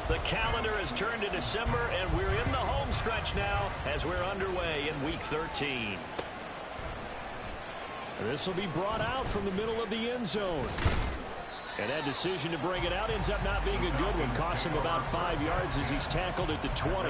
The calendar has turned to December, and we're in the home stretch now as we're underway in Week 13. This will be brought out from the middle of the end zone. And that decision to bring it out ends up not being a good one. Costs him about 5 yards as he's tackled at the 20.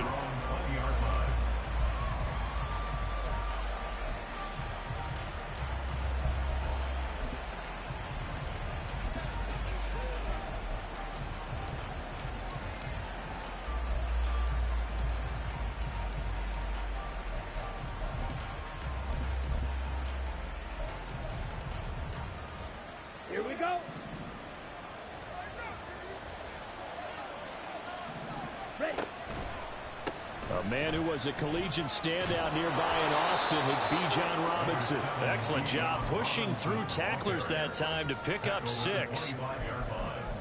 Here we go. Ready. A man who was a collegiate standout nearby in Austin. It's B. John Robinson. Excellent job pushing through tacklers that time to pick up 6.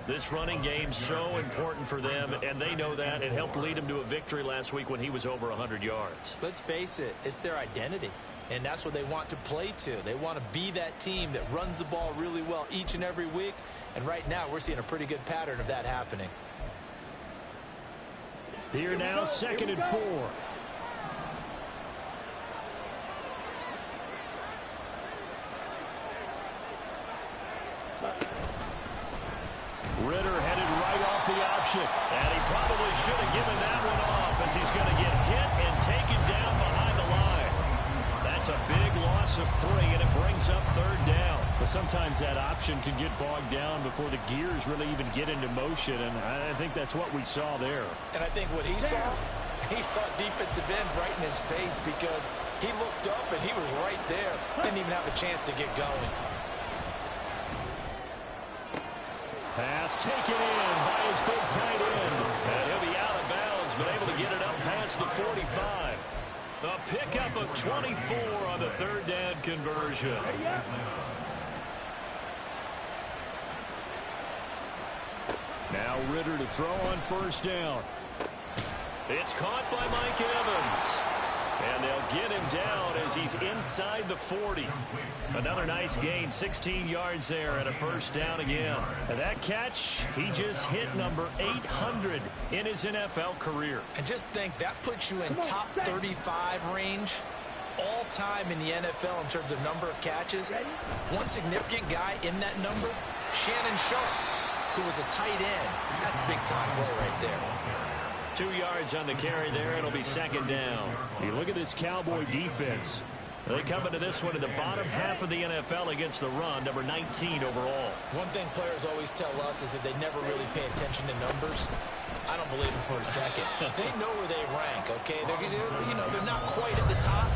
This running game's so important for them, and they know that. It helped lead them to a victory last week when he was over 100 yards. Let's face it, it's their identity. And that's what they want to play to. They want to be that team that runs the ball really well each and every week. And right now, we're seeing a pretty good pattern of that happening. Here now, 2nd and 4. Ritter headed right off the option. And he probably should have given that one off as he's going to get hit and taken down behind the line. That's a big loss of 3, and it brings up 3rd down. But sometimes that option can get bogged down before the gears really even get into motion, and I think that's what we saw there. And I think what he saw defensive end right in his face because he looked up and he was right there. Didn't even have a chance to get going. Pass taken in by his big tight end. And he'll be out of bounds, but able to get it up past the 45. A pickup of 24 on the 3rd down conversion. Now Ritter to throw on 1st down. It's caught by Mike Evans. And they'll get him down as he's inside the 40. Another nice gain, 16 yards there and a 1st down again. And that catch, he just hit number 800 in his NFL career. And just think, that puts you in top 35 range all time in the NFL in terms of number of catches. One significant guy in that number, Shannon Sharp, who was a tight end. That's big-time play right there. 2 yards on the carry there. It'll be 2nd down. You look at this Cowboy defense. They come into this one in the bottom half of the NFL against the run, number 19 overall. One thing players always tell us is that they never really pay attention to numbers. I don't believe them for a second. They know where they rank, okay? They're not quite at the top,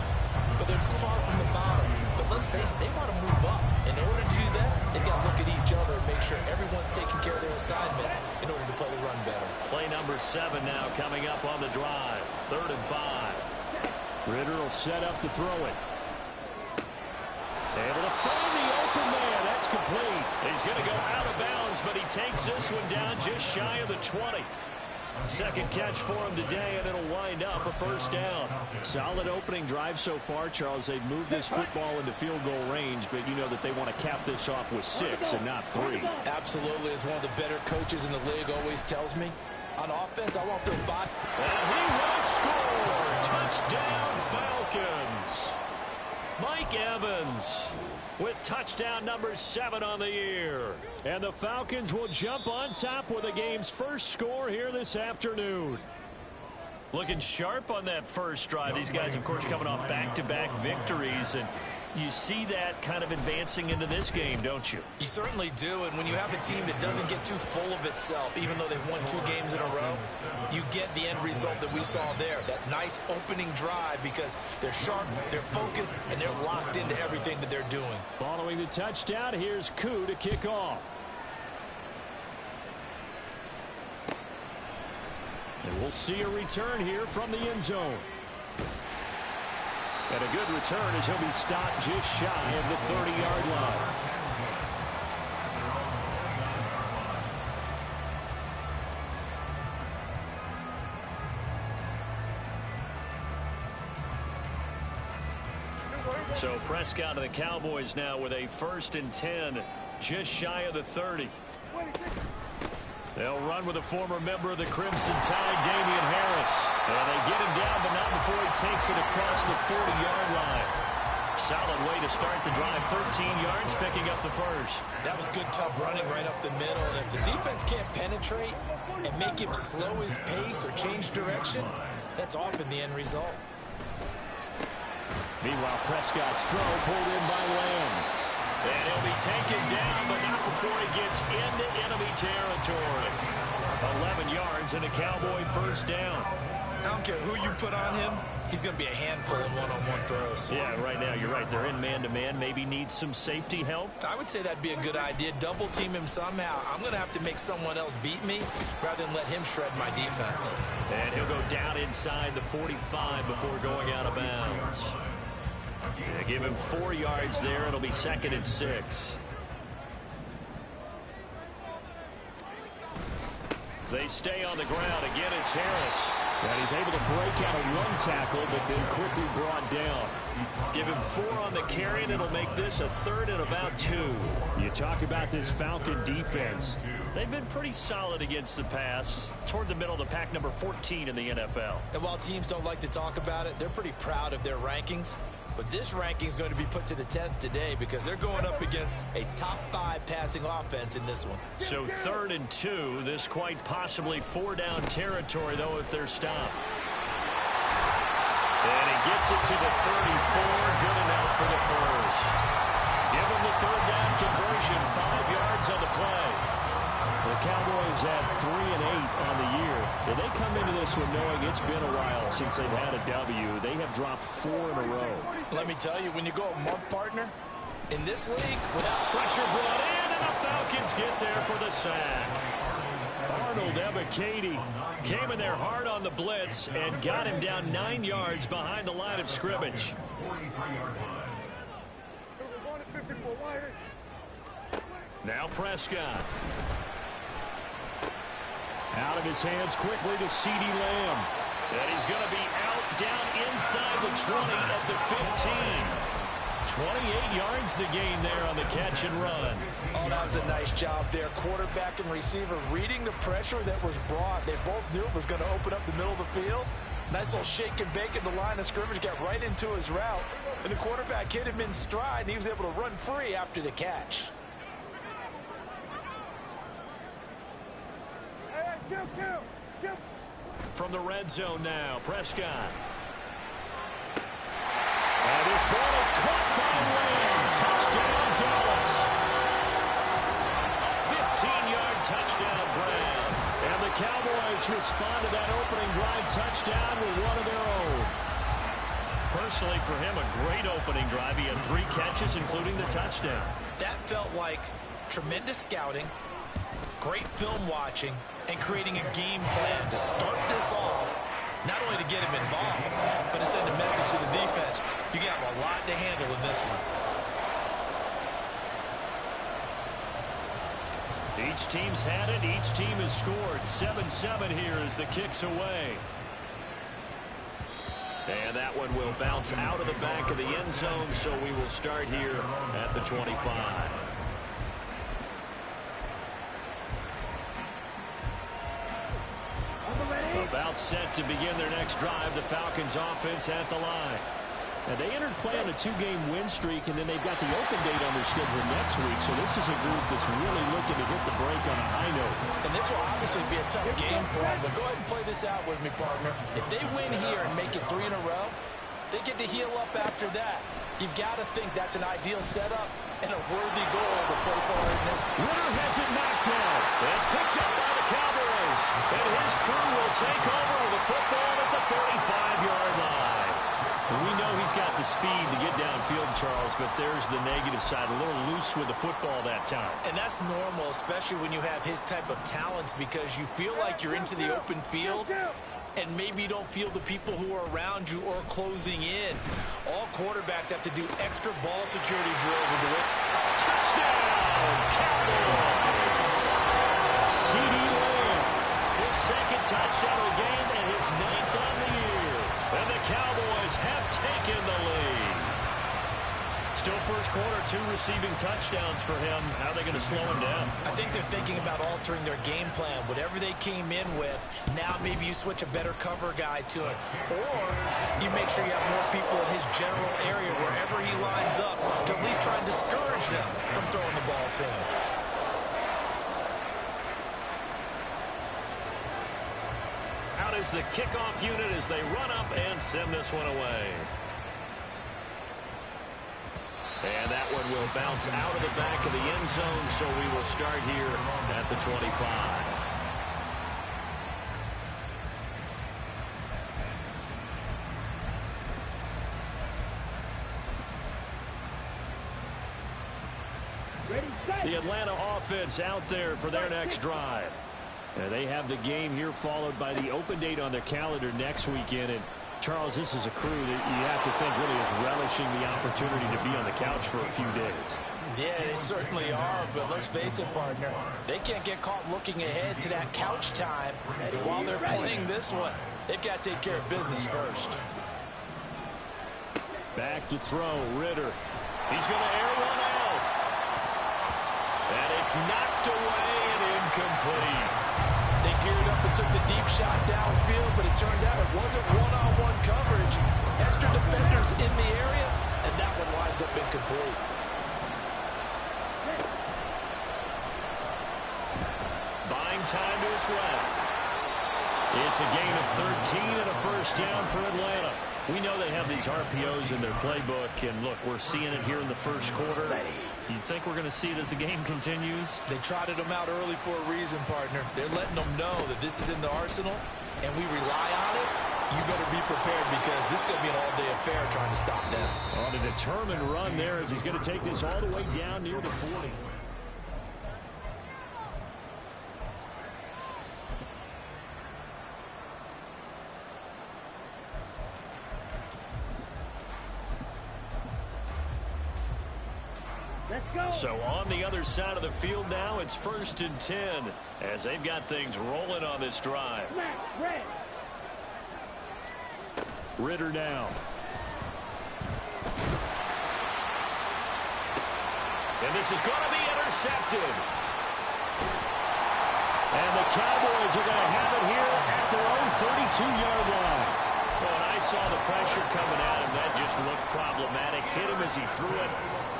but they're far from the bottom. But let's face it, they want to move up. In order to do that, they've got to look at each other and make sure everyone's taking care of their assignments in order to play the run better. Play number 7 now coming up on the drive. 3rd and 5. Ritter will set up to throw it. Able to find the open man. That's complete. He's going to go out of bounds, but he takes this one down just shy of the 20. 2nd catch for him today, and it'll wind up a 1st down. Solid opening drive so far, Charles. They've moved this football into field goal range, but you know that they want to cap this off with 6 and not 3. Absolutely. As one of the better coaches in the league always tells me, on offense, I want their body. And he will score. Touchdown, Falcons. Mike Evans with touchdown number 7 on the year. And the Falcons will jump on top with the game's first score here this afternoon. Looking sharp on that first drive. These guys, of course, coming off back-to-back victories, and you see that kind of advancing into this game, don't you? You certainly do, and when you have a team that doesn't get too full of itself, even though they've won 2 games in a row, you get the end result that we saw there, that nice opening drive, because they're sharp, they're focused, and they're locked into everything that they're doing. Following the touchdown, here's Koo to kick off. And we'll see a return here from the end zone. And a good return as he'll be stopped just shy of the 30-yard line. So Prescott and the Cowboys now with a 1st and 10, just shy of the 30. They'll run with a former member of the Crimson Tide, Damian Harris. And they get him down, but not before he takes it across the 40-yard line. Solid way to start the drive. 13 yards, picking up the first. That was good, tough running right up the middle. And if the defense can't penetrate and make him slow his pace or change direction, that's often the end result. Meanwhile, Prescott's throw pulled in by Lamb. And he'll be taken down, but not before he gets into enemy territory. 11 yards and a Cowboy first down. I don't care who you put on him. He's going to be a handful in one-on-one throws. Yeah, right now, you're right. They're in man-to-man. Maybe need some safety help. I would say that'd be a good idea. Double team him somehow. I'm going to have to make someone else beat me rather than let him shred my defense. And he'll go down inside the 45 before going out of bounds. They give him 4 yards there. It'll be 2nd and 6. They stay on the ground. Again, it's Harris. And he's able to break out a run tackle, but then quickly brought down. Give him 4 on the carry, and it'll make this a 3rd and about 2. You talk about this Falcon defense. They've been pretty solid against the pass. Toward the middle of the pack, number 14 in the NFL. And while teams don't like to talk about it, they're pretty proud of their rankings. But this ranking is going to be put to the test today because they're going up against a top 5 passing offense in this one. So 3rd and 2. This quite possibly 4-down territory, though, if they're stopped. And he gets it to the 34. Good enough for the first. Give him the 3rd down conversion. 5 yards on the play. The Cowboys have 3 and 8 on the year. And they come into this one knowing it's been a while since they've had a W. They have dropped 4 in a row. Let me tell you, when you go a month, partner, in this league, without pressure brought in, and the Falcons get there for the sack. Arnold Ebiketie came in there hard on the blitz and got him down 9 yards behind the line of scrimmage. Now Prescott. Out of his hands quickly to CeeDee Lamb. And he's going to be out down inside the 20 of the 15. 28 yards the gain there on the catch and run. Oh, that was a nice job there. Quarterback and receiver reading the pressure that was brought. They both knew it was going to open up the middle of the field. Nice little shake and bake at the line of scrimmage, got right into his route. And the quarterback hit him in stride, and he was able to run free after the catch. From the red zone now, Prescott. And his ball is caught by Lamb. Touchdown, Dallas. 15-yard touchdown, Brown. And the Cowboys respond to that opening drive touchdown with one of their own. Personally, for him, a great opening drive. He had 3 catches, including the touchdown. That felt like tremendous scouting, great film watching, and creating a game plan to start this off, not only to get him involved, but to send a message to the defense. You got a lot to handle in this one. Each team's had it. Each team has scored. 7-7 here as the kick's away. And that one will bounce out of the back of the end zone, so we will start here at the 25. About set to begin their next drive. The Falcons offense at the line. And they entered play on a 2-game win streak, and then they've got the open date on their schedule next week. So this is a group that's really looking to hit the break on a high note. And this will obviously be a tough game for them. But go ahead and play this out with me, partner. If they win here and make it 3 in a row, they get to heal up after that. You've got to think that's an ideal setup and a worthy goal to play for. Ritter has it knocked down. It's picked up by the Cowboys. And his crew will take over with the football at the 35-yard line. We know he's got the speed to get downfield, Charles, but there's the negative side. A little loose with the football that time. And that's normal, especially when you have his type of talents, because you feel like you're into the open field and maybe you don't feel the people who are around you or closing in. All quarterbacks have to do extra ball security drills with the win. Touchdown, Cowboys! CeeDee Lamb, his 2nd touchdown of the game and his 9th on the year. And the Cowboys have taken the lead. Still first quarter, 2 receiving touchdowns for him. How are they going to slow him down? I think they're thinking about altering their game plan. Whatever they came in with, now maybe you switch a better cover guy to it. Or you make sure you have more people in his general area wherever he lines up to at least try and discourage them from throwing the ball to him. Out is the kickoff unit as they run up and send this one away. And that one will bounce out of the back of the end zone, so we will start here at the 25. The Atlanta offense out there for their next drive. And they have the game here followed by the open date on their calendar next weekend. And Charles, this is a crew that you have to think really is relishing the opportunity to be on the couch for a few days. Yeah, they certainly are, but let's face it, partner. They can't get caught looking ahead to that couch time while they're playing this one. They've got to take care of business first. Back to throw, Ritter. He's going to air one out. And it's knocked away and incomplete. They geared up and took the deep shot downfield, but it turned out it wasn't one-on-one coverage. Extra defenders in the area, and that one winds up incomplete. Buying time to his left. It's a gain of 13 and a first down for Atlanta. We know they have these RPOs in their playbook, and look, we're seeing it here in the first quarter. You think we're going to see it as the game continues? They trotted them out early for a reason, partner. They're letting them know that this is in the arsenal, and we rely on it. You better be prepared because this is going to be an all-day affair trying to stop them. On a determined run there as he's going to take this all the way down near the 40. So on the other side of the field now, it's 1st and 10 as they've got things rolling on this drive. Ritter now. And this is going to be intercepted. And the Cowboys are going to have it here at their own 32-yard line. Well, when I saw the pressure coming at him, that just looked problematic. Hit him as he threw it.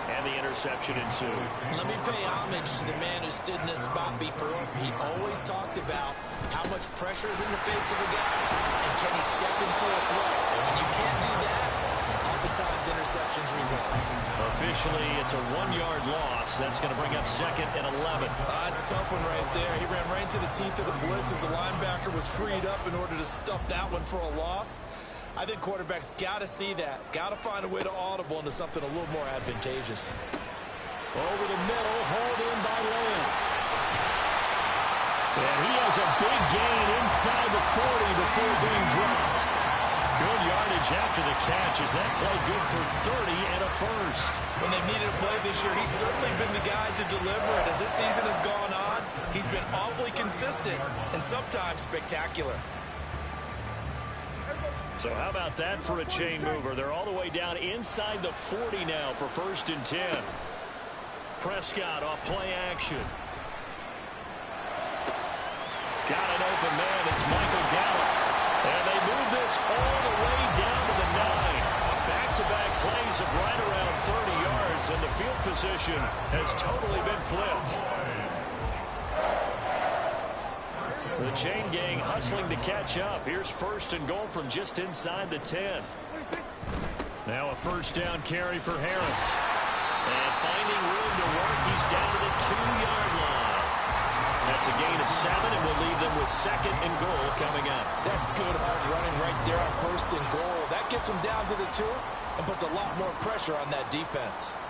And the interception ensued. Let me pay homage to the man who stood in this spot before. He always talked about how much pressure is in the face of a guy, and can he step into a throw. And when you can't do that, oftentimes interceptions result. Officially, it's a 1-yard loss. That's going to bring up 2nd and 11. That's a tough one right there. He ran right into the teeth of the blitz as the linebacker was freed up in order to stuff that one for a loss. I think quarterbacks got to see that. Got to find a way to audible into something a little more advantageous. Over the middle, hauled in by Lamb. And he has a big gain inside the 40 before being dropped. Good yardage after the catch. Is that play good for 30 and a first? When they've needed a play this year, he's certainly been the guy to deliver it. As this season has gone on, he's been awfully consistent and sometimes spectacular. So how about that for a chain mover? They're all the way down inside the 40 now for 1st and 10. Prescott off play action. Got an open man. It's Michael Gallup. And they move this all the way down to the 9. Back-to-back plays of right around 30 yards, and the field position has totally been flipped. The chain gang hustling to catch up. Here's 1st and goal from just inside the 10. Now a first down carry for Harris. And finding room to work, he's down to the 2-yard line. That's a gain of 7, and will leave them with 2nd and goal coming up. That's good hard running right there on 1st and goal. That gets them down to the 2 and puts a lot more pressure on that defense.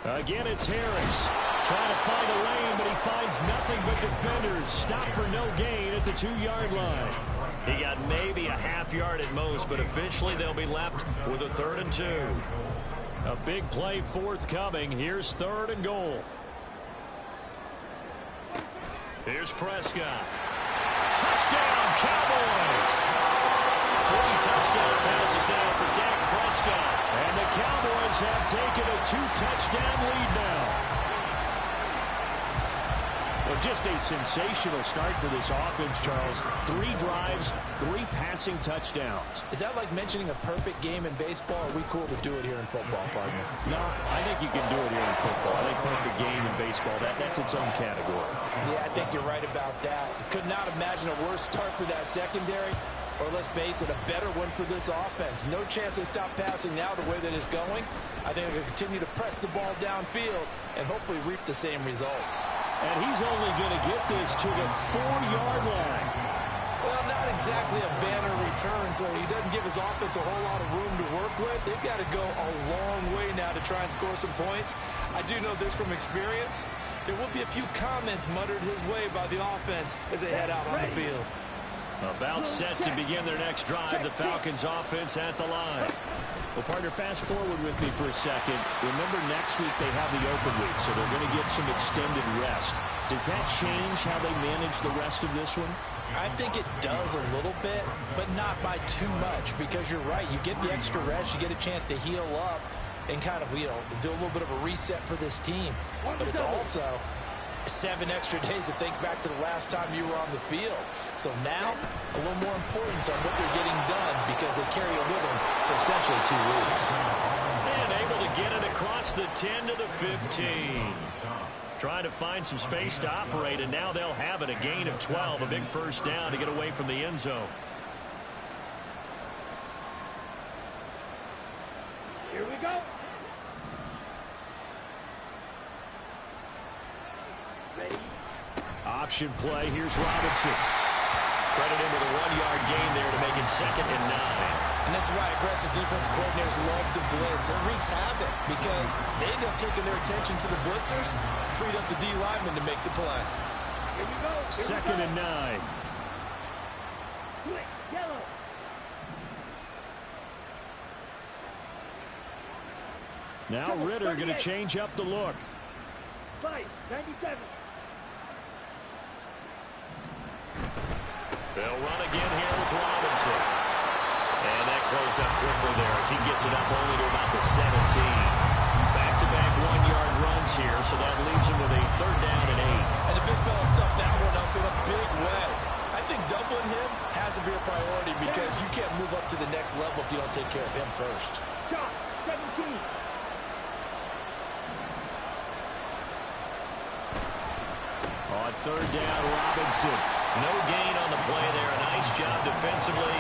Again, it's Harris. Trying to find a lane, but he finds nothing but defenders. Stop for no gain at the 2-yard line. He got maybe a half yard at most, but eventually they'll be left with a 3rd and 2. A big play forthcoming. Here's 3rd and goal. Here's Prescott. Touchdown, Cowboys! 3 touchdown passes now for Dak Prescott. And the Cowboys have taken a 2-touchdown lead now. Well, just a sensational start for this offense, Charles. 3 drives, 3 passing touchdowns. Is that like mentioning a perfect game in baseball? Or are we cool to do it here in football, partner? No, I think you can do it here in football. I think perfect game in baseball, that's its own category. Yeah, I think you're right about that. Could not imagine a worse start for that secondary. Or let's face it, a better one for this offense. No chance to stop passing now the way that it's going. I think they'll continue to press the ball downfield and hopefully reap the same results. And he's only going to get this to the 4-yard line. Well, not exactly a banner return, so he doesn't give his offense a whole lot of room to work with. They've got to go a long way now to try and score some points. I do know this from experience. There will be a few comments muttered his way by the offense as they head out on the field. About set to begin their next drive, the Falcons offense at the line. Well, partner, fast forward with me for a second. Remember, next week they have the open week, so they're going to get some extended rest. Does that change how they manage the rest of this one? I think it does a little bit, but not by too much, because you're right. You get the extra rest, you get a chance to heal up and kind of, do a little bit of a reset for this team. But it's also 7 extra days to think back to the last time you were on the field. So now, a little more importance on what they're getting done because they carry it with them for essentially 2 weeks. And able to get it across the 10 to the 15. Trying to find some space to operate, and now they'll have it. A gain of 12, a big first down to get away from the end zone. Here we go. Ready. Option play. Here's Robinson. Credit him with a 1-yard gain there to make it 2nd and 9. And that's why aggressive defense coordinators love to blitz. It wreaks havoc because they end up taking their attention to the blitzers, freed up the D lineman to make the play. Here we go. 2nd and 9. Quick, yellow. Now Ritter going to change up the look. 5-97. They'll run again here with Robinson. And that closed up quickly there as he gets it up only to about the 17. Back-to-back 1-yard runs here, so that leaves him with a 3rd down and 8. And the big fella stuffed that one up in a big way. I think doubling him has to be a priority because you can't move up to the next level if you don't take care of him first. Shot, 17. On 3rd down, Robinson. No gain on the play there. A nice job defensively.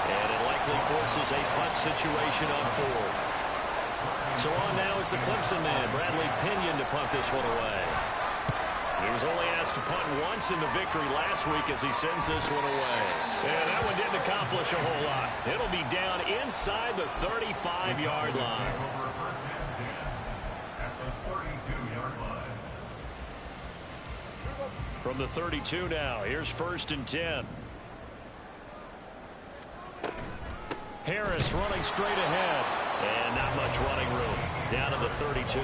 And it likely forces a punt situation on 4th. So on now is the Clemson man, Bradley Pinion, to punt this one away. He was only asked to punt once in the victory last week as he sends this one away. And that one didn't accomplish a whole lot. It'll be down inside the 35-yard line. From the 32 now, here's 1st and 10. Harris running straight ahead. And not much running room. Down to the 32.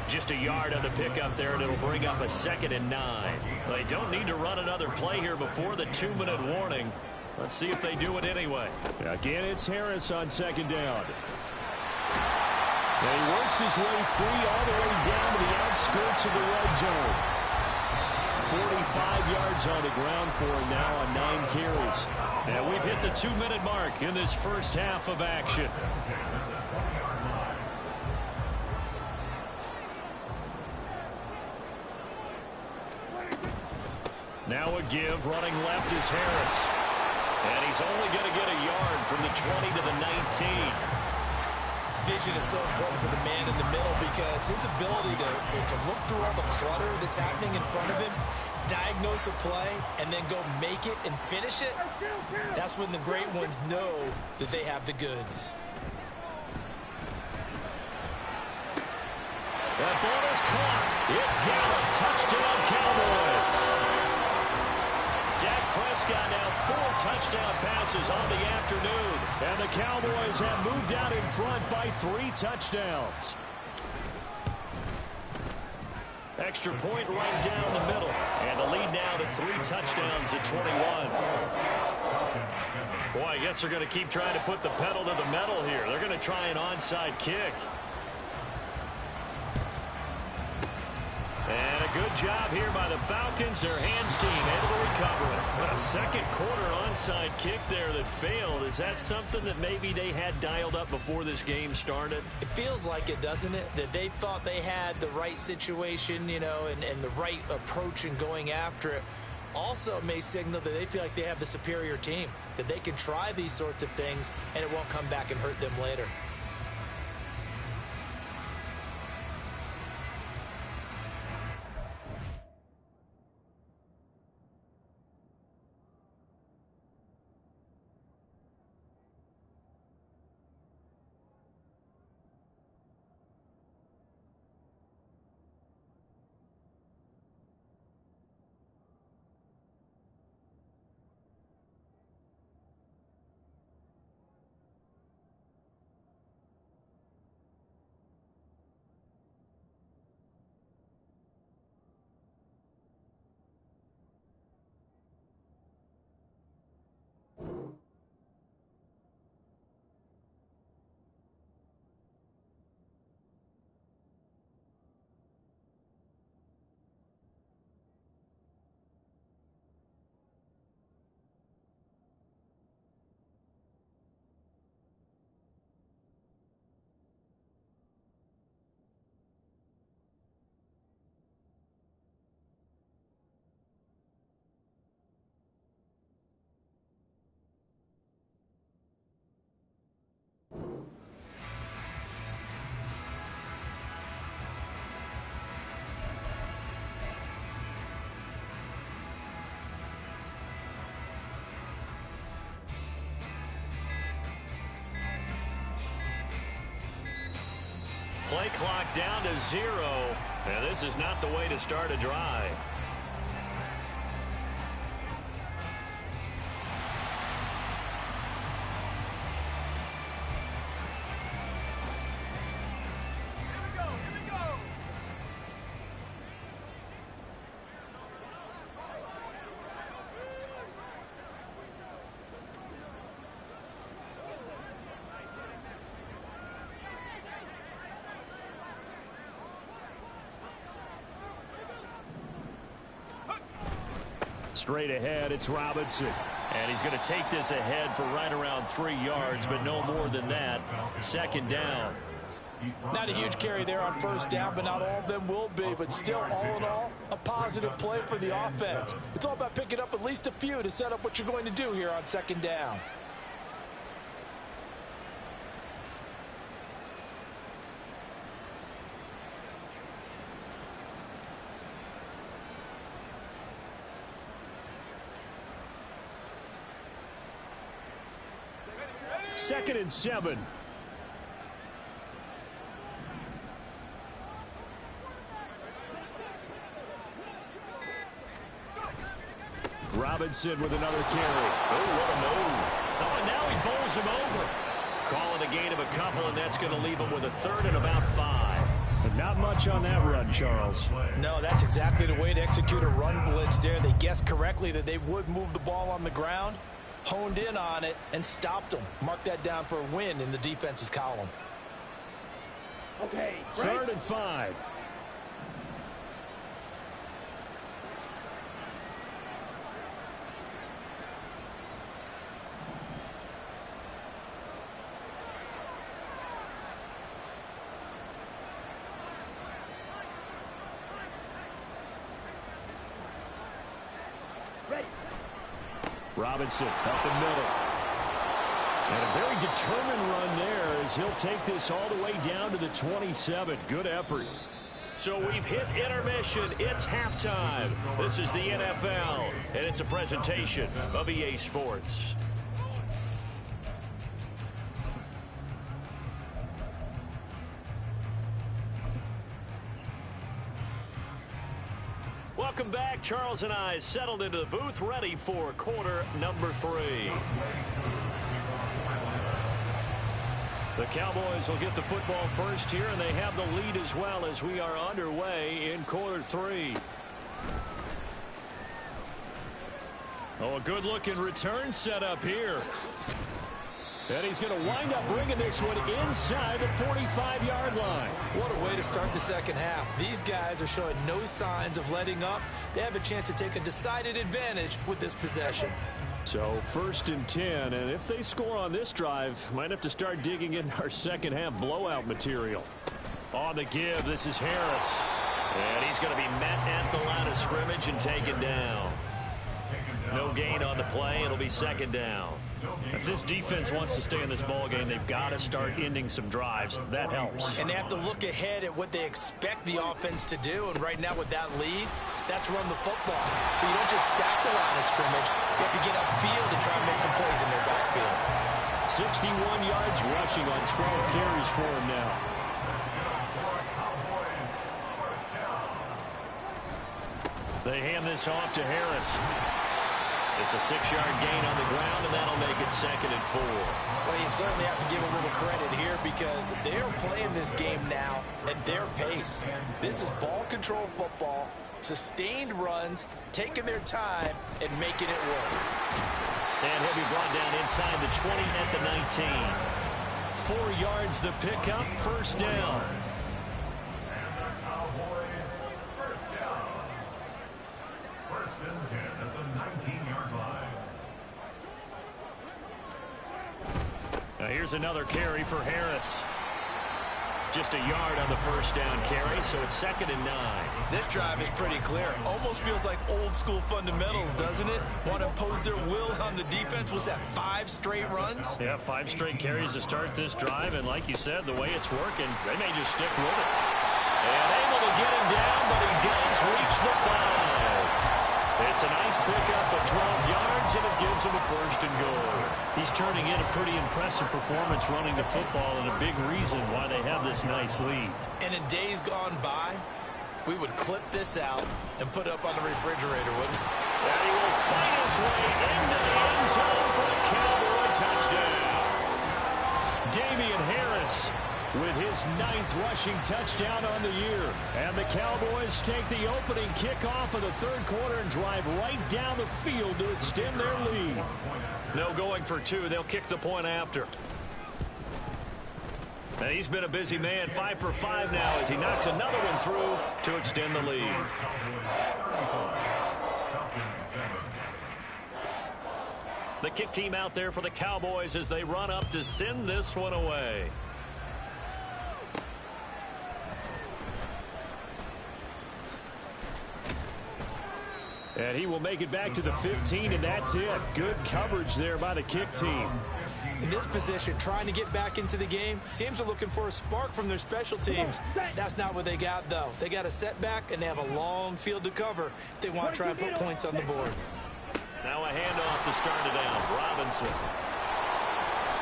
Just a yard on the pickup there, and it'll bring up a 2nd and 9. They don't need to run another play here before the 2-minute warning. Let's see if they do it anyway. Again, it's Harris on 2nd down. And he works his way free all the way down to the outskirts of the red zone. 45 yards on the ground for him now on 9 carries. And we've hit the 2-minute mark in this first half of action. Now a give, running left is Harris. And he's only going to get a yard from the 20 to the 19. Vision is so important for the man in the middle because his ability to look through all the clutter that's happening in front of him, diagnose a play, and then go make it and finish it, that's when the great ones know that they have the goods. That ball is caught. It's Gallup. Touchdown, Cowboys. Dak Prescott now 4 touchdown passes on the afternoon. And the Cowboys have moved out in front by 3 touchdowns. Extra point right down the middle. And the lead now to 3 touchdowns at 21. Boy, I guess they're going to keep trying to put the pedal to the metal here. They're going to try an onside kick. And a good job here by the Falcons. Their hands team able to recover it. But a second quarter onside kick there that failed. Is that something that maybe they had dialed up before this game started? It feels like it, doesn't it? That they thought they had the right situation, you know, and the right approach in going after it. Also may signal that they feel like they have the superior team, that they can try these sorts of things and it won't come back and hurt them later. Play clock down to 0. And this is not the way to start a drive. Straight ahead, it's Robinson. And he's going to take this ahead for right around 3 yards, but no more than that. Second down. Not a huge carry there on first down, but not all of them will be. But still, all in all, a positive play for the offense. It's all about picking up at least a few to set up what you're going to do here on second down. Second and 7. Robinson with another carry. Oh, what a move. Oh, and now he bowls him over. Calling a gain of a couple, and that's going to leave him with a third and about 5. But not much on that run, Charles. No, that's exactly the way to execute a run blitz there. They guessed correctly that they would move the ball on the ground, honed in on it, and stopped them. Mark that down for a win in the defense's column. Okay, third and 5. Robinson up the middle. And a very determined run there as he'll take this all the way down to the 27. Good effort. So we've hit intermission. It's halftime. This is the NFL, and it's a presentation of EA Sports. Welcome back. Charles and I settled into the booth, ready for quarter number 3. The Cowboys will get the football first here, and they have the lead as well as we are underway in quarter 3. Oh, a good-looking return set up here. And he's going to wind up bringing this one inside the 45-yard line. What a way to start the second half. These guys are showing no signs of letting up. They have a chance to take a decided advantage with this possession. So 1st and 10, and if they score on this drive, might have to start digging in our second half blowout material. On the give, this is Harris. And he's going to be met at the line of scrimmage and taken down. No gain on the play. It'll be 2nd down. If this defense wants to stay in this ball game, they've got to start ending some drives. That helps. And they have to look ahead at what they expect the offense to do. And right now with that lead, that's run the football. So you don't just stack the line of scrimmage. You have to get upfield and try and make some plays in their backfield. 61 yards rushing on 12 carries for him now. They hand this off to Harris. It's a 6-yard gain on the ground, and that'll make it 2nd and 4. Well, you certainly have to give a little credit here because they're playing this game now at their pace. This is ball control football, sustained runs, taking their time, and making it work. And he'll be brought down inside the 20 at the 19. 4 yards the pickup, 1st down. Now here's another carry for Harris. Just a yard on the 1st down carry, so it's 2nd and 9. This drive is pretty clear. Almost feels like old school fundamentals, doesn't it? Want to impose their will on the defense. Was that 5 straight runs? Yeah, 5 straight carries to start this drive, and like you said, the way it's working, they may just stick with it. And able to get him down, but he does reach the 5. It's a nice pickup of 12 yards, and it gives him a 1st and goal. He's turning in a pretty impressive performance running the football, and a big reason why they have this nice lead. And in days gone by, we would clip this out and put it up on the refrigerator, wouldn't we? And he will fight his way into the end zone for a Cowboy touchdown. Damian Harris with his 9th rushing touchdown on the year. And the Cowboys take the opening kickoff of the 3rd quarter and drive right down the field to extend their lead. No going for 2. They'll kick the point after. And he's been a busy man. 5 for 5 now as he knocks another one through to extend the lead. The kick team out there for the Cowboys as they run up to send this one away. And he will make it back to the 15, and that's it. Good coverage there by the kick team. In this position, trying to get back into the game, teams are looking for a spark from their special teams. That's not what they got, though. They got a setback, and they have a long field to cover if they want to try and put points on the board. Now a handoff to start it out. Robinson.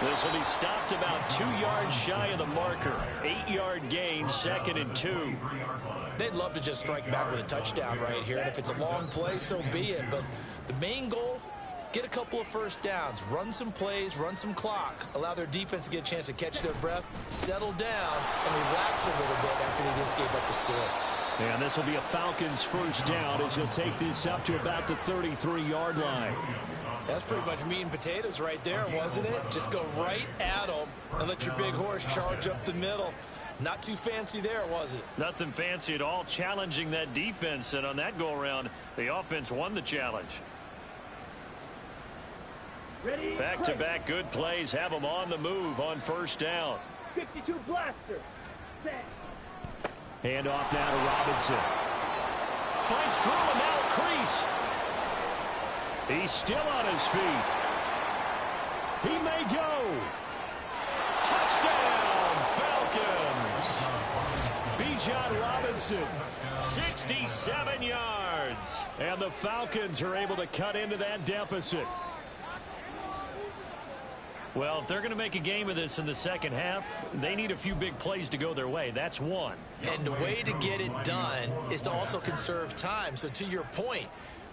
This will be stopped about 2 yards shy of the marker. 8-yard gain, 2nd and 2. They'd love to just strike back with a touchdown right here, and if it's a long play, so be it. But the main goal, get a couple of 1st downs, run some plays, run some clock, allow their defense to get a chance to catch their breath, settle down, and relax a little bit after they just gave up the score. And this will be a Falcons 1st down as he'll take this up to about the 33-yard line. That's pretty much meat and potatoes right there, wasn't it? Just go right at them and let your big horse charge up the middle. Not too fancy there, was it? Nothing fancy at all, challenging that defense, and on that go-around, the offense won the challenge. Back-to-back good plays have them on the move on 1st down. 52 blaster. Set. Hand off now to Robinson. Fights through and now a crease. He's still on his feet. He may go. Touchdown, Falcons. Bijan Robinson, 67 yards. And the Falcons are able to cut into that deficit. Well, if they're going to make a game of this in the second half, they need a few big plays to go their way. That's one. And the way to get it done is to also conserve time. So to your point,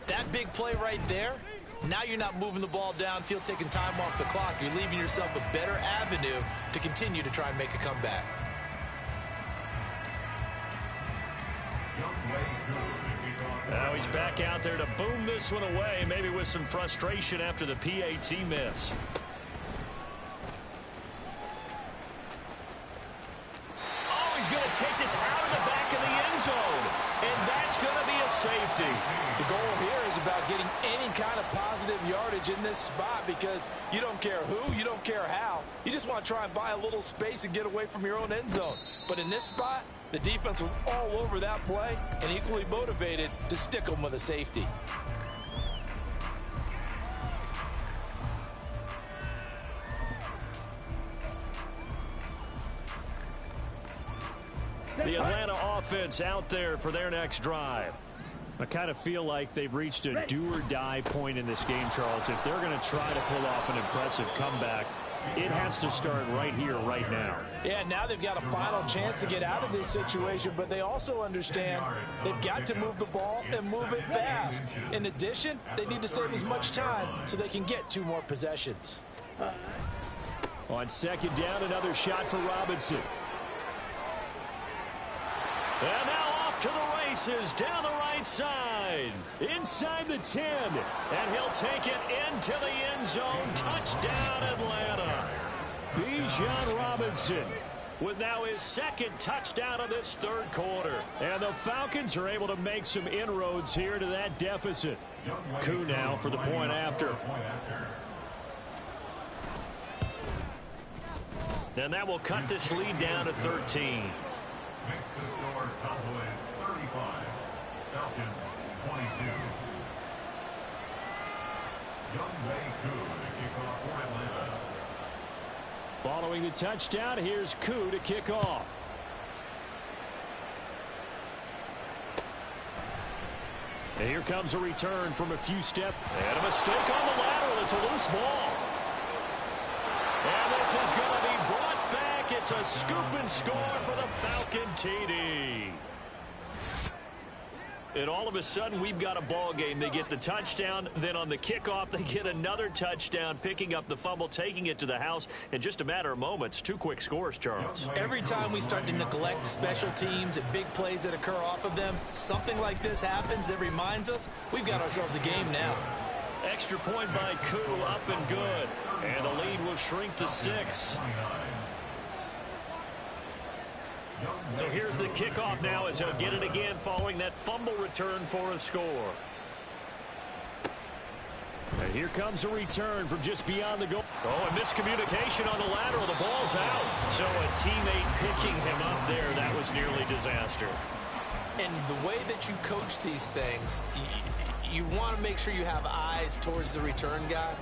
that big play right there, now you're not moving the ball downfield, taking time off the clock. You're leaving yourself a better avenue to continue to try and make a comeback. Now he's back out there to boom this one away, maybe with some frustration after the PAT miss. Oh, he's going to take this out of the back of the end zone, and that's going to be a safety. The goal here is about getting any kind of positive yardage in this spot because you don't care who, you don't care how. You just want to try and buy a little space and get away from your own end zone. But in this spot, the defense was all over that play and equally motivated to stick them with a safety. The Atlanta offense out there for their next drive. I kind of feel like they've reached a do-or-die point in this game, Charles. If they're going to try to pull off an impressive comeback, it has to start right here, right now. Yeah, now they've got a final chance to get out of this situation, but they also understand they've got to move the ball and move it fast. In addition, they need to save as much time so they can get 2 more possessions. On second down, another shot for Robinson. And now off to the races, down the right side, inside the 10, and he'll take it into the end zone. Touchdown, Atlanta. Bijan Robinson with now his second touchdown of this third quarter. And the Falcons are able to make some inroads here to that deficit. Koo now for the point after. And that will cut this lead down to 13. Makes the score Cowboys 35, Falcons 22. Younghoe Koo to kick off for Atlanta. Following the touchdown, here's Koo to kick off. And here comes a return from a few steps. And a mistake on the lateral. It's a loose ball. And this is going to be brought back. It's a scoop and score for the Falcon TD. And all of a sudden, we've got a ball game. They get the touchdown. Then on the kickoff, they get another touchdown, picking up the fumble, taking it to the house in just a matter of moments. 2 quick scores, Charles. Every time we start to neglect special teams and big plays that occur off of them, something like this happens that reminds us we've got ourselves a game now. Extra point by Koo, up and good. And the lead will shrink to 6. So here's the kickoff now as he'll get it again following that fumble return for a score. And here comes a return from just beyond the goal. Oh, a miscommunication on the lateral. The ball's out. So a teammate picking him up there. That was nearly disaster. And the way that you coach these things, you want to make sure you have eyes towards the return guy,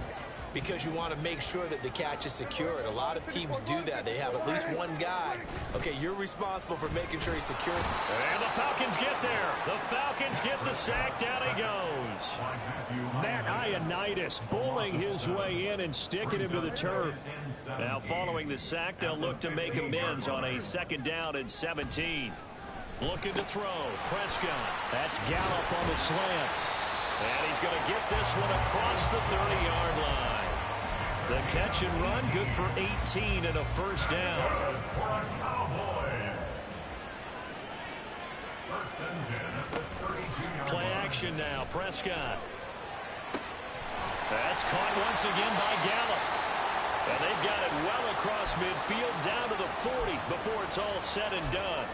because you want to make sure that the catch is secured. A lot of teams do that. They have at least one guy. Okay, you're responsible for making sure he's secure. And the Falcons get there. The Falcons get the sack. Down he goes. Matt Ioannidis bowling his way in and sticking him to the turf. Now following the sack, they'll look to make amends on a 2nd down and 17. Looking to throw. Prescott. That's Gallup on the slant. And he's going to get this one across the 30-yard line. The catch and run, good for 18 and a 1st down. Play action now. Prescott. That's caught once again by Gallup. And they've got it well across midfield down to the 40 before it's all said and done.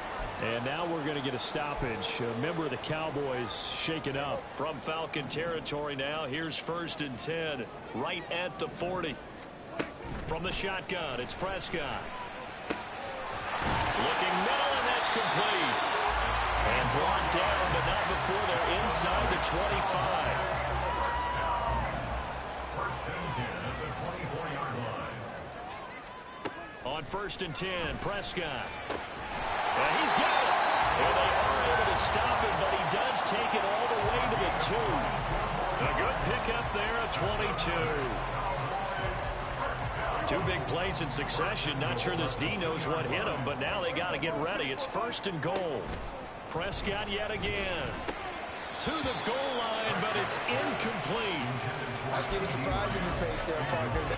And now we're going to get a stoppage. A member of the Cowboys shaken up. From Falcon territory now, here's 1st and 10, right at the 40. From the shotgun, it's Prescott. Looking middle, and that's complete. And brought down, but not before they're inside the 25. On 1st and 10, Prescott. And he's got it. And they are able to stop him, but he does take it all the way to the 2. A good pickup there at 22. 2 big plays in succession. Not sure this D knows what hit him, but now they got to get ready. It's 1st and goal. Prescott yet again. To the goal line, but it's incomplete. I see the surprise in your face there, partner.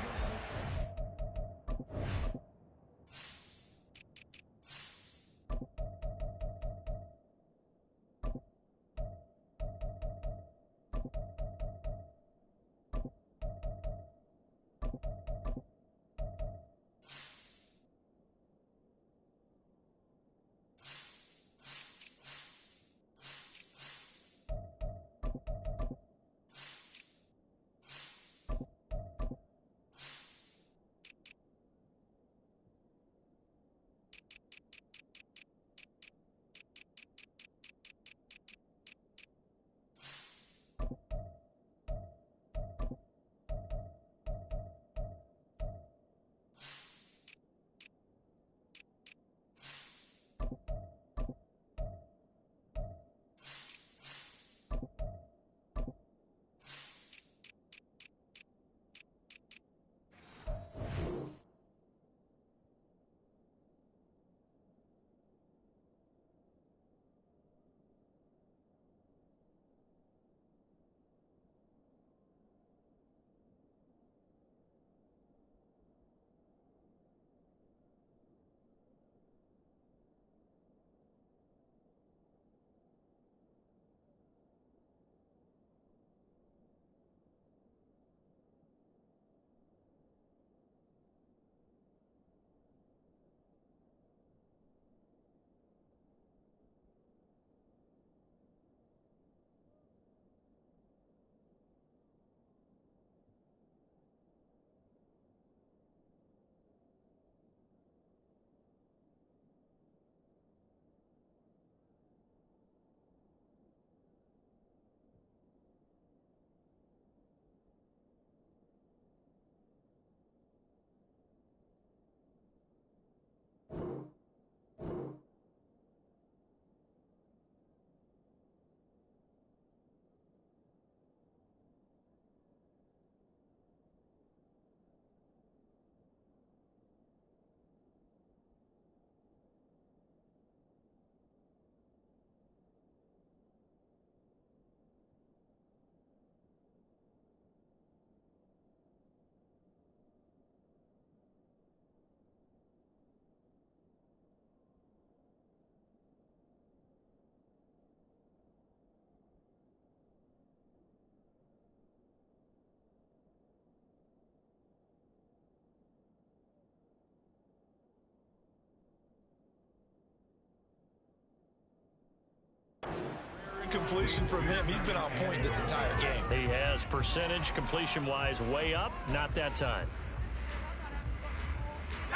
good completion from him. He's been on point this entire game. He has percentage completion-wise way up. Not that time.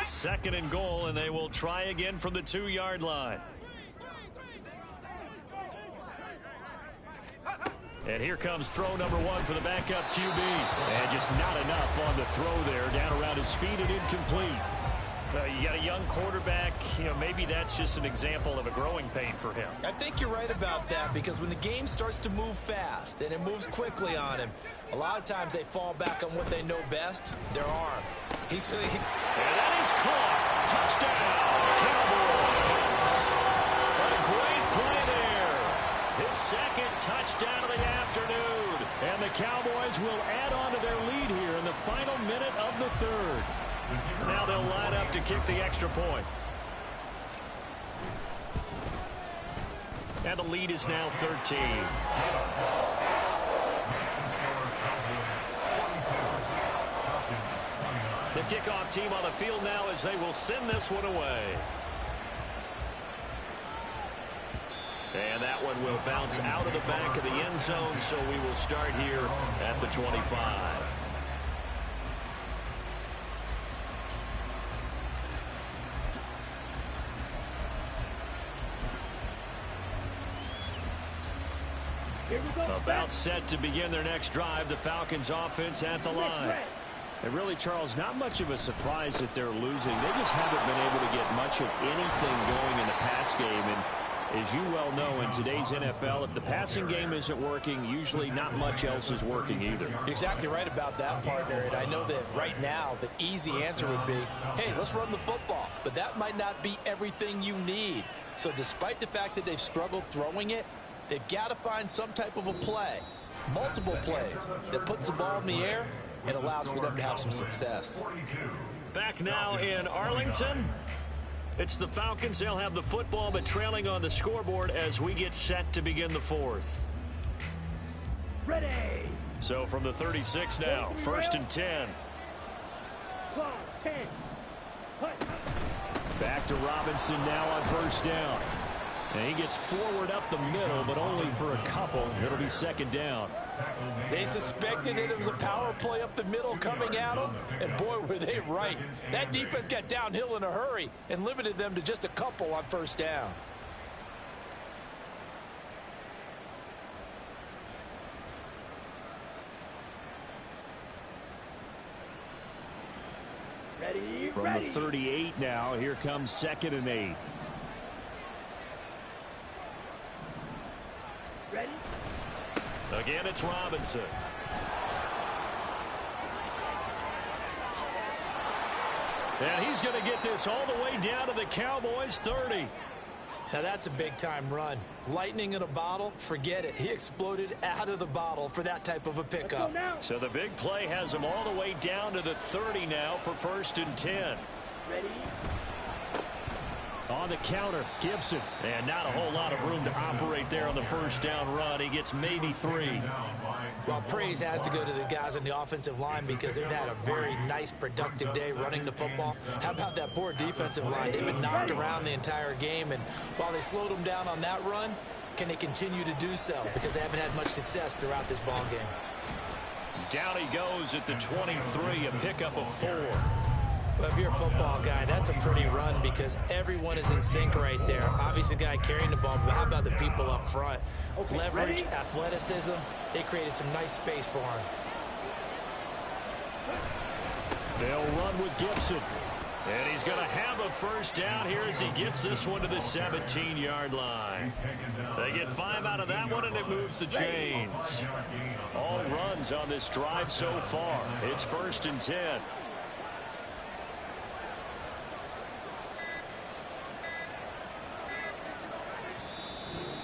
2nd and goal, and they will try again from the 2-yard line. And here comes throw number 1 for the backup QB. And just not enough on the throw there. Down around his feet and incomplete. You got a young quarterback. Maybe that's just an example of a growing pain for him. I think you're right about that, because when the game starts to move fast and it moves quickly on him, a lot of times they fall back on what they know best, their arm. And that is caught. Touchdown, Cowboys. What a great play there. His 2nd touchdown of the afternoon. And the Cowboys will add on to their lead here in the final minute of the 3rd. Now they'll line up to kick the extra point. And the lead is now 13. The kickoff team on the field now as they will send this one away. And that one will bounce out of the back of the end zone, so we will start here at the 25. About set to begin their next drive, the Falcons offense at the line. And really, Charles, not much of a surprise that they're losing. They just haven't been able to get much of anything going in the pass game. And as you well know, in today's NFL, if the passing game isn't working, usually not much else is working either. You're exactly right about that, partner. And I know that right now the easy answer would be, hey, let's run the football. But that might not be everything you need. So despite the fact that they've struggled throwing it, they've got to find some type of a play, multiple plays, that puts the ball in the air and allows for them to have some success. Back now in Arlington. It's the Falcons. They'll have the football, but trailing on the scoreboard as we get set to begin the 4th. Ready. So from the 36 now, 1st and 10. Clock, 10. Hut. Back to Robinson now on 1st down. And he gets forward up the middle, but only for a couple. It'll be 2nd down. They suspected that it was a power play up the middle coming at them, and boy, were they right. That defense got downhill in a hurry and limited them to just a couple on 1st down. Ready. From the 38 now, here comes 2nd and 8. Ready. Again, it's Robinson. And he's going to get this all the way down to the Cowboys' 30. Now that's a big-time run. Lightning in a bottle, forget it. He exploded out of the bottle for that type of a pickup. So the big play has him all the way down to the 30 now for 1st and 10. Ready. On the counter, Gibson. And not a whole lot of room to operate there on the 1st down run. He gets maybe 3. Well, praise has to go to the guys on the offensive line because they've had a very nice, productive day running the football. How about that poor defensive line? They've been knocked around the entire game, and while they slowed them down on that run, can they continue to do so? Because they haven't had much success throughout this ball game. Down he goes at the 23, a pickup of 4. Well, if you're a football guy, that's a pretty run because everyone is in sync right there. Obviously, the guy carrying the ball, but how about the people up front? Okay, leverage, ready? athleticism, they created some nice space for him. They'll run with Gibson. And he's going to have a 1st down here as he gets this one to the 17-yard line. They get 5 out of that one, and it moves the chains. All runs on this drive so far. It's 1st and 10.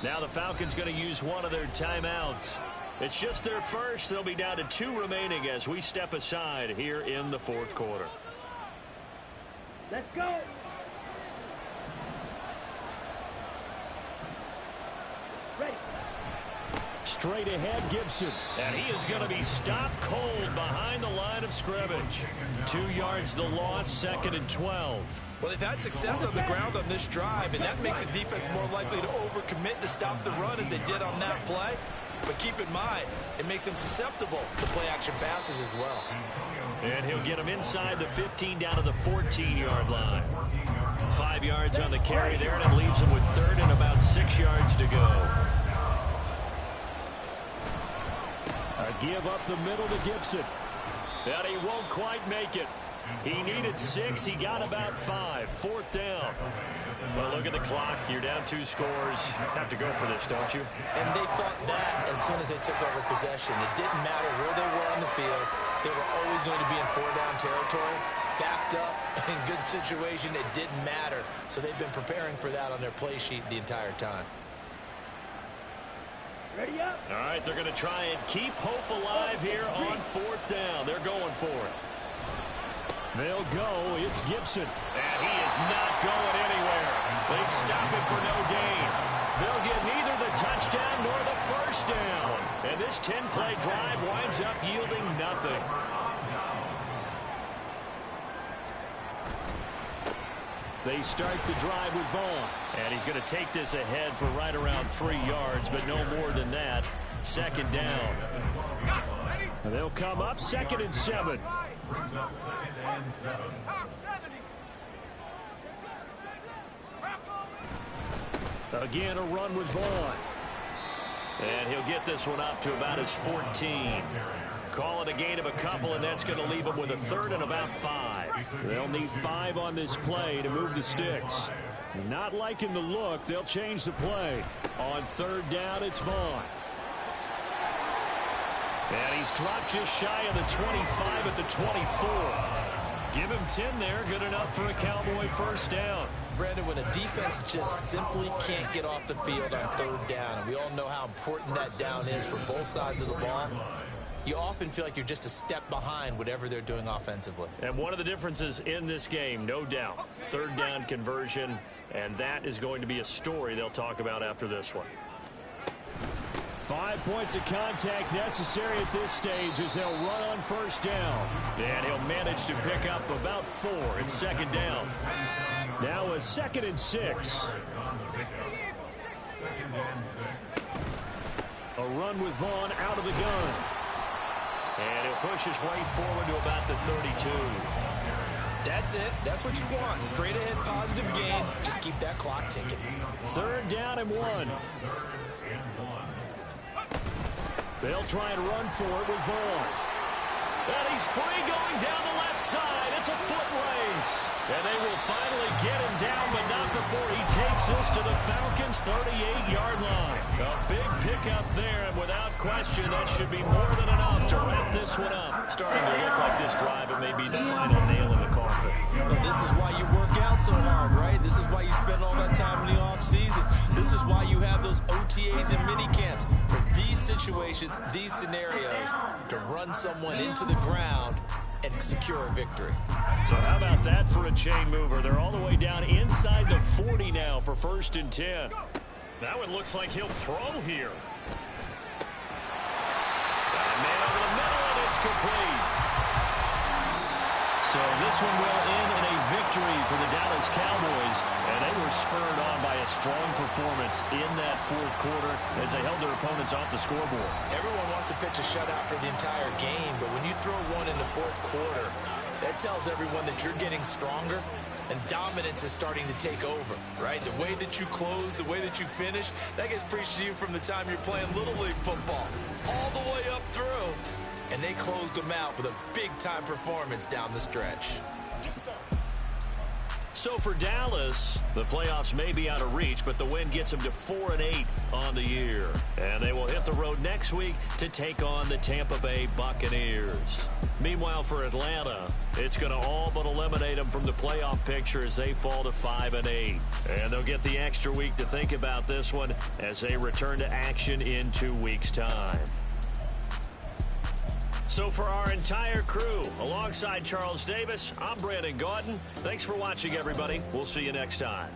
Now the Falcons going to use one of their timeouts. It's just their first. They'll be down to 2 remaining as we step aside here in the 4th quarter. Let's go. straight ahead, Gibson. And he is going to be stopped cold behind the line of scrimmage. 2 yards the loss, 2nd and 12. Well, they've had success on the ground on this drive, and that makes a defense more likely to overcommit to stop the run as they did on that play. But keep in mind, it makes them susceptible to play-action passes as well. And he'll get him inside the 15 down to the 14-yard line. 5 yards on the carry there, and it leaves him with 3rd and about 6 yards to go. A give up the middle to Gibson. And he won't quite make it. He needed 6. He got about 5. 4th down. Well, look at the clock. You're down 2 scores. Have to go for this, don't you? And they thought that as soon as they took over possession. It didn't matter where they were on the field. They were always going to be in 4-down territory. Backed up, in good situation, it didn't matter. So they've been preparing for that on their play sheet the entire time. Ready up. All right, they're going to try and keep hope alive here on 4th down. They're going for it. They'll go. It's Gibson. And he is not going anywhere. They stop it for no gain. They'll get neither the touchdown nor the first down. And this 10-play drive winds up yielding nothing. They start the drive with Vaughn. And he's going to take this ahead for right around 3 yards, but no more than that. 2nd down. And they'll come up 2nd and 7. Brings up 2nd and 7. Again, a run with Vaughn. And he'll get this one up to about his 14. Call it a gain of a couple, and that's going to leave him with a 3rd and about 5. They'll need 5 on this play to move the sticks. Not liking the look, they'll change the play. On 3rd down, it's Vaughn. And he's dropped just shy of the 25 at the 24. Give him 10 there, good enough for a Cowboy first down. Brandon, when a defense just simply can't get off the field on 3rd down, and we all know how important that down is for both sides of the ball, you often feel like you're just a step behind whatever they're doing offensively. And one of the differences in this game, no doubt, 3rd down conversion, and that is going to be a story they'll talk about after this one. 5 points of contact necessary at this stage as they'll run on 1st down. And he'll manage to pick up about 4. It's 2nd down. Now a 2nd and 6. A run with Vaughn out of the gun. And he'll push his way forward to about the 32. That's it. That's what you want. Straight ahead positive gain. Just keep that clock ticking. 3rd down and 1. They'll try and run for it with Vaughn. And he's free going down the left side. It's a foot race. And they will finally get him down, but not before he takes this to the Falcons' 38-yard line. A big pickup there, and without question, that should be more than enough to wrap this one up. Starting to look like this drive, it may be the final nail in the coffin. Well, this is why you work out so hard, right? This is why you spend all that time in the offseason. This is why you have those OTAs and mini camps. For these situations, these scenarios, to run someone into the ground and secure a victory. So how about that for a chain mover? They're all the way down inside the 40 now for 1st and 10. Now it looks like he'll throw here. Got a man over the middle, and it's complete. So this one will end in a victory for the Dallas Cowboys, and they were spurred on by a strong performance in that 4th quarter as they held their opponents off the scoreboard. Everyone wants to pitch a shutout for the entire game, but when you throw one in the 4th quarter, that tells everyone that you're getting stronger and dominance is starting to take over, right? The way that you close, the way that you finish, that gets preached to you from the time you're playing Little League football all the way up through. And they closed them out with a big-time performance down the stretch. So for Dallas, the playoffs may be out of reach, but the win gets them to 4-8 on the year. And they will hit the road next week to take on the Tampa Bay Buccaneers. Meanwhile, for Atlanta, it's going to all but eliminate them from the playoff picture as they fall to 5-8. And they'll get the extra week to think about this one as they return to action in 2 weeks' time. So for our entire crew, alongside Charles Davis, I'm Brandon Gaudin. Thanks for watching, everybody. We'll see you next time.